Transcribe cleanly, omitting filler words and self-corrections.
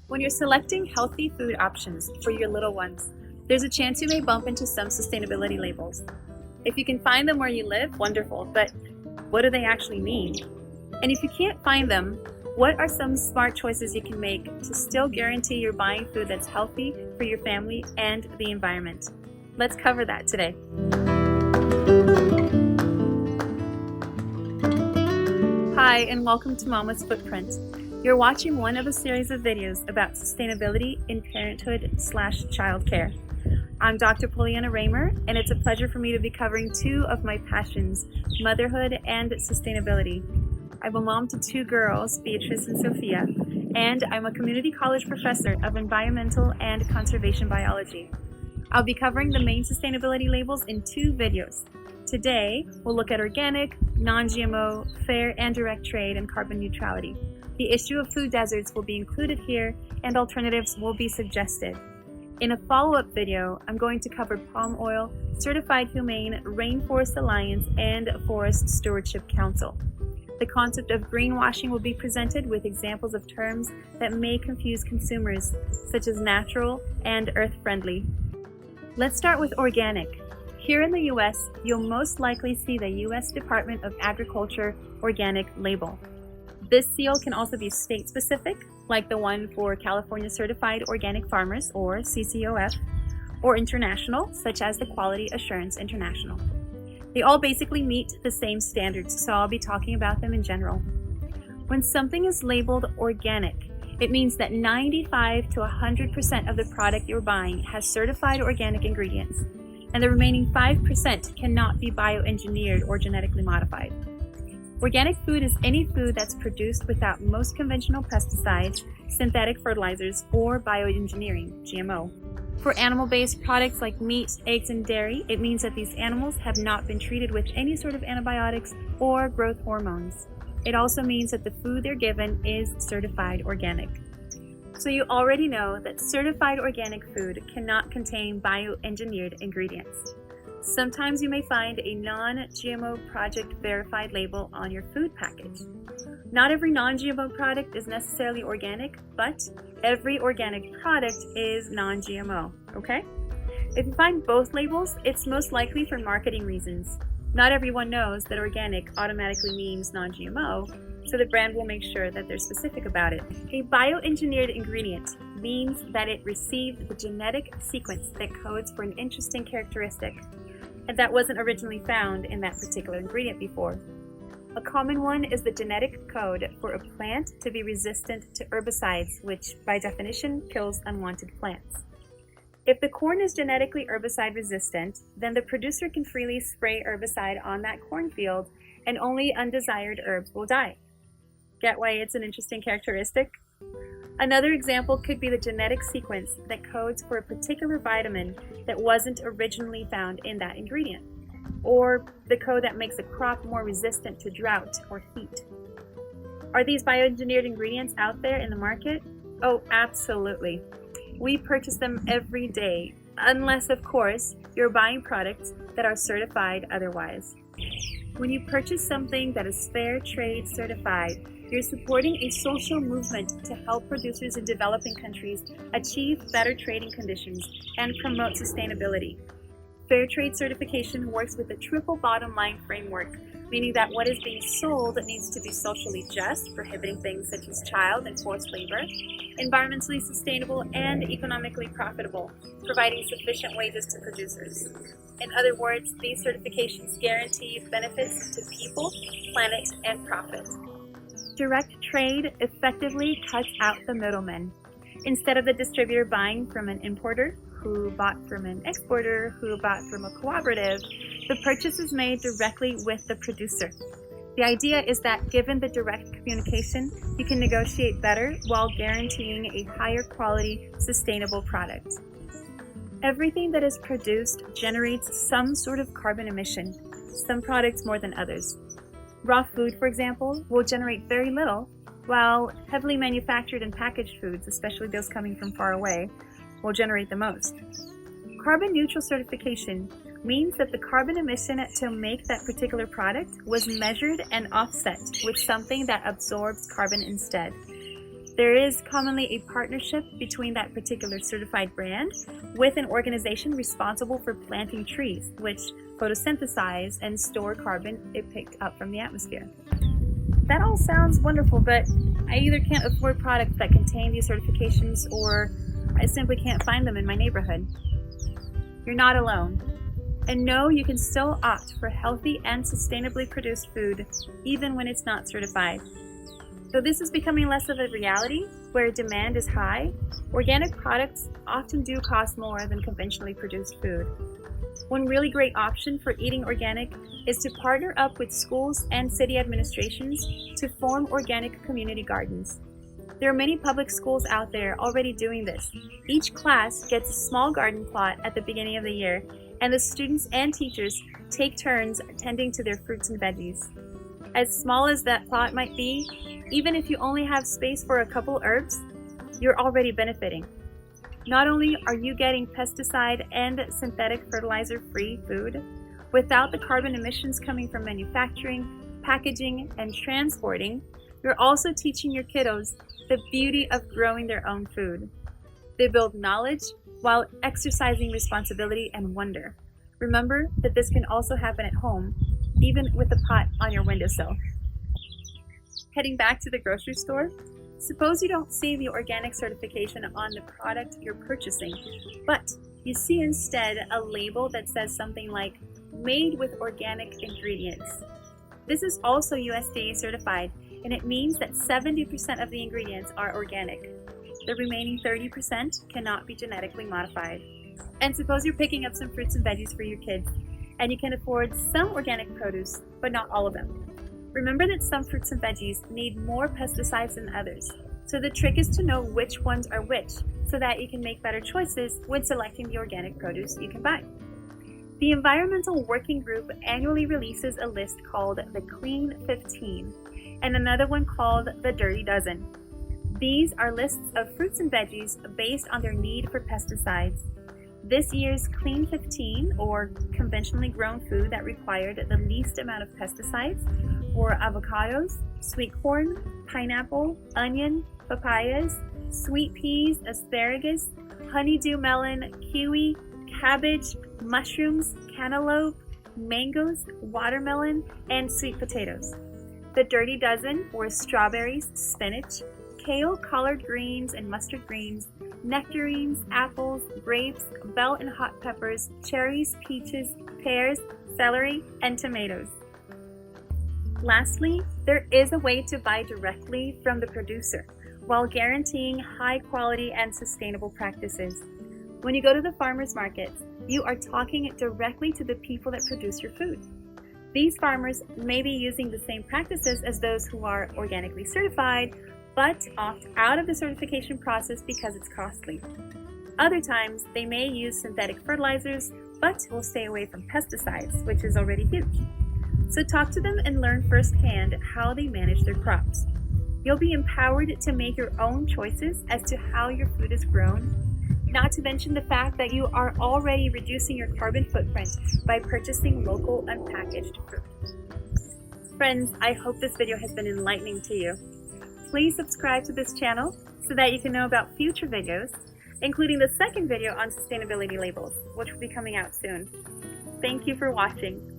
When you're selecting healthy food options for your little ones, there's a chance you may bump into some sustainability labels. If you can find them where you live, wonderful, but what do they actually mean? And if you can't find them, what are some smart choices you can make to still guarantee you're buying food that's healthy for your family and the environment? Let's cover that today. Hi, and welcome to Mama's Footprint. You're watching one of a series of videos about sustainability in parenthood/childcare. I'm Dr. Floyd Raymer, and it's a pleasure for me to be covering two of my passions, motherhood and sustainability. I'm a mom to two girls, Beatrice and Sophia, and I'm a community college professor of environmental and conservation biology. I'll be covering the main sustainability labels in two videos. Today, we'll look at organic, non-GMO, fair and direct trade, and carbon neutrality. The issue of food deserts will be included here, and alternatives will be suggested. In a follow-up video, I'm going to cover palm oil, certified humane, Rainforest Alliance, and Forest Stewardship Council. The concept of greenwashing will be presented with examples of terms that may confuse consumers, such as natural and earth-friendly. Let's start with organic. Here in the US, you'll most likely see the US Department of Agriculture organic label. This seal can also be state-specific, like the one for California Certified Organic Farmers, or CCOF, or international, such as the Quality Assurance International. They all basically meet the same standards, so I'll be talking about them in general. When something is labeled organic, it means that 95 to 100% of the product you're buying has certified organic ingredients, and the remaining 5% cannot be bioengineered or genetically modified. Organic food is any food that's produced without most conventional pesticides, synthetic fertilizers, or bioengineering, GMO. For animal-based products like meat, eggs, and dairy, it means that these animals have not been treated with any sort of antibiotics or growth hormones. It also means that the food they're given is certified organic. So you already know that certified organic food cannot contain bioengineered ingredients. Sometimes you may find a non-GMO project verified label on your food package. Not every non-GMO product is necessarily organic, but every organic product is non-GMO, okay? If you find both labels, it's most likely for marketing reasons. Not everyone knows that organic automatically means non-GMO, so the brand will make sure that they're specific about it. A bioengineered ingredient means that it received the genetic sequence that codes for an interesting characteristic, and that wasn't originally found in that particular ingredient before. A common one is the genetic code for a plant to be resistant to herbicides, which by definition kills unwanted plants. If the corn is genetically herbicide resistant, then the producer can freely spray herbicide on that cornfield and only undesired herbs will die. Get why it's an interesting characteristic? Another example could be the genetic sequence that codes for a particular vitamin that wasn't originally found in that ingredient, or the code that makes a crop more resistant to drought or heat. Are these bioengineered ingredients out there in the market? Oh, absolutely. We purchase them every day, unless, of course, you're buying products that are certified otherwise. When you purchase something that is fair trade certified, you're supporting a social movement to help producers in developing countries achieve better trading conditions and promote sustainability. Fair trade certification works with a triple bottom line framework, meaning that what is being sold needs to be socially just, prohibiting things such as child and forced labor, environmentally sustainable, and economically profitable, providing sufficient wages to producers. In other words, these certifications guarantee benefits to people, planet, and profit. Direct trade effectively cuts out the middlemen. Instead of the distributor buying from an importer, who bought from an exporter, who bought from a cooperative, the purchase is made directly with the producer. The idea is that given the direct communication, you can negotiate better while guaranteeing a higher quality, sustainable product. Everything that is produced generates some sort of carbon emission, some products more than others. Raw food, for example, will generate very little, while heavily manufactured and packaged foods, especially those coming from far away, will generate the most. Carbon neutral certification means that the carbon emission to make that particular product was measured and offset with something that absorbs carbon instead. There is commonly a partnership between that particular certified brand with an organization responsible for planting trees, which photosynthesize and store carbon it picked up from the atmosphere. That all sounds wonderful, but I either can't afford products that contain these certifications or I simply can't find them in my neighborhood. You're not alone. And no, you can still opt for healthy and sustainably produced food, even when it's not certified. Though this is becoming less of a reality, where demand is high, organic products often do cost more than conventionally produced food. One really great option for eating organic is to partner up with schools and city administrations to form organic community gardens. There are many public schools out there already doing this. Each class gets a small garden plot at the beginning of the year, and the students and teachers take turns tending to their fruits and veggies. As small as that plot might be, even if you only have space for a couple herbs, you're already benefiting. Not only are you getting pesticide and synthetic fertilizer-free food, without the carbon emissions coming from manufacturing, packaging, and transporting, you're also teaching your kiddos the beauty of growing their own food. They build knowledge while exercising responsibility and wonder. Remember that this can also happen at home, even with the pot on your windowsill. Heading back to the grocery store, suppose you don't see the organic certification on the product you're purchasing, but you see instead a label that says something like, made with organic ingredients. This is also USDA certified, and it means that 70% of the ingredients are organic. The remaining 30% cannot be genetically modified. And suppose you're picking up some fruits and veggies for your kids, and you can afford some organic produce, but not all of them. Remember that some fruits and veggies need more pesticides than others, so the trick is to know which ones are which, so that you can make better choices when selecting the organic produce you can buy. The Environmental Working Group annually releases a list called the Clean 15, and another one called the Dirty Dozen. These are lists of fruits and veggies based on their need for pesticides. This year's Clean 15, or conventionally grown food that required the least amount of pesticides, were avocados, sweet corn, pineapple, onion, papayas, sweet peas, asparagus, honeydew melon, kiwi, cabbage, mushrooms, cantaloupe, mangoes, watermelon, and sweet potatoes. The Dirty Dozen were strawberries, spinach, kale, collard greens, and mustard greens, nectarines, apples, grapes, bell and hot peppers, cherries, peaches, pears, celery, and tomatoes. Lastly, there is a way to buy directly from the producer while guaranteeing high quality and sustainable practices. When you go to the farmers markets, you are talking directly to the people that produce your food. These farmers may be using the same practices as those who are organically certified, but opt out of the certification process because it's costly. Other times, they may use synthetic fertilizers, but will stay away from pesticides, which is already huge. So talk to them and learn firsthand how they manage their crops. You'll be empowered to make your own choices as to how your food is grown, not to mention the fact that you are already reducing your carbon footprint by purchasing local unpackaged fruit. Friends, I hope this video has been enlightening to you. Please subscribe to this channel so that you can know about future videos, including the second video on sustainability labels, which will be coming out soon. Thank you for watching.